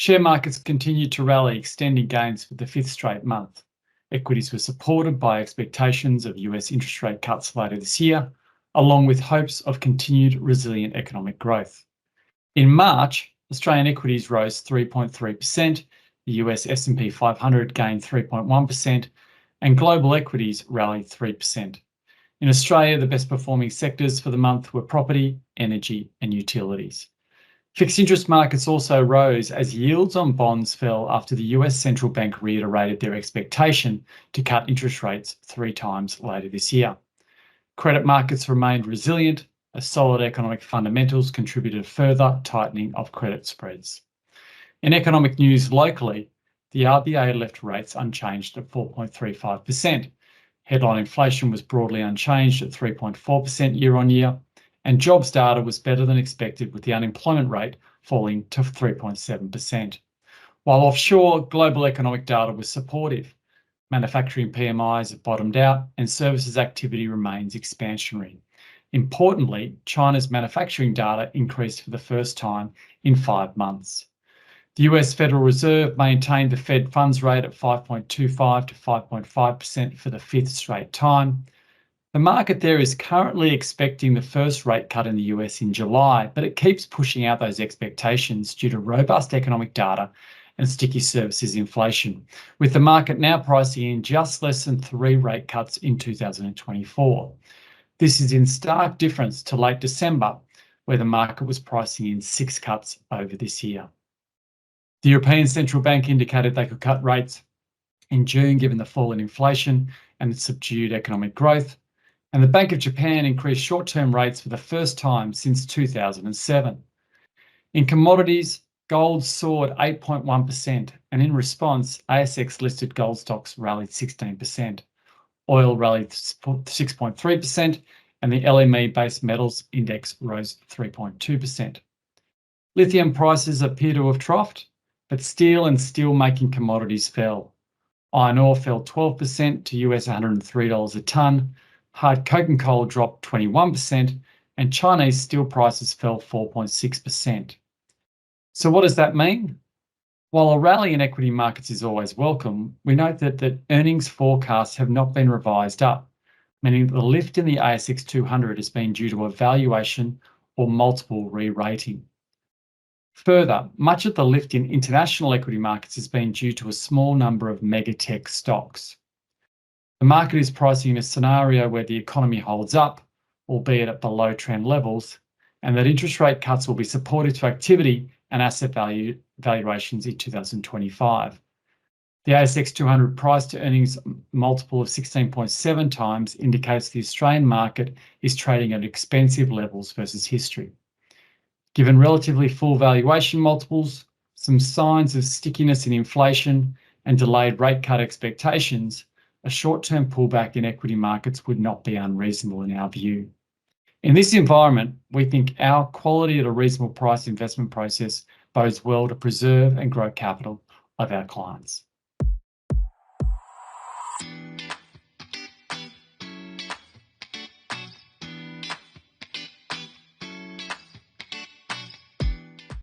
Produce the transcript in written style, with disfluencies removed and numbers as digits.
Share markets continued to rally, extending gains for the fifth straight month. Equities were supported by expectations of US interest rate cuts later this year, along with hopes of continued resilient economic growth. In March, Australian equities rose 3.3%, the US S&P 500 gained 3.1%, and global equities rallied 3%. In Australia, the best performing sectors for the month were property, energy, and utilities. Fixed interest markets also rose as yields on bonds fell after the US central bank reiterated their expectation to cut interest rates 3 times later this year. Credit markets remained resilient as solid economic fundamentals contributed further tightening of credit spreads. In economic news locally, the RBA left rates unchanged at 4.35%. Headline inflation was broadly unchanged at 3.4% year on year, and jobs data was better than expected, with the unemployment rate falling to 3.7%. While offshore, global economic data was supportive. Manufacturing PMIs have bottomed out and services activity remains expansionary. Importantly, China's manufacturing data increased for the first time in 5 months. The US Federal Reserve maintained the Fed funds rate at 5.25 to 5.5% for the 5th straight time. The market there is currently expecting the first rate cut in the US in July, but it keeps pushing out those expectations due to robust economic data and sticky services inflation, with the market now pricing in just less than 3 rate cuts in 2024. This is in stark difference to late December, where the market was pricing in 6 cuts over this year. The European Central Bank indicated they could cut rates in June given the fall in inflation and subdued economic growth, and the Bank of Japan increased short-term rates for the first time since 2007. In commodities, gold soared 8.1%, and in response, ASX-listed gold stocks rallied 16%. Oil rallied 6.3%, and the LME-based metals index rose 3.2%. Lithium prices appear to have troughed, but steel and steel-making commodities fell. Iron ore fell 12% to US $103 a tonne, hard coking coal dropped 21%, and Chinese steel prices fell 4.6%. So what does that mean? While a rally in equity markets is always welcome, we note that earnings forecasts have not been revised up, meaning that the lift in the ASX 200 has been due to a valuation or multiple re-rating. Further, much of the lift in international equity markets has been due to a small number of mega tech stocks. The market is pricing in a scenario where the economy holds up, albeit at below trend levels, and that interest rate cuts will be supportive to activity and asset valuations in 2025. The ASX 200 price to earnings multiple of 16.7 times indicates the Australian market is trading at expensive levels versus history. Given relatively full valuation multiples, some signs of stickiness in inflation, and delayed rate cut expectations, a short-term pullback in equity markets would not be unreasonable in our view. In this environment, we think our quality at a reasonable price investment process bodes well to preserve and grow capital of our clients.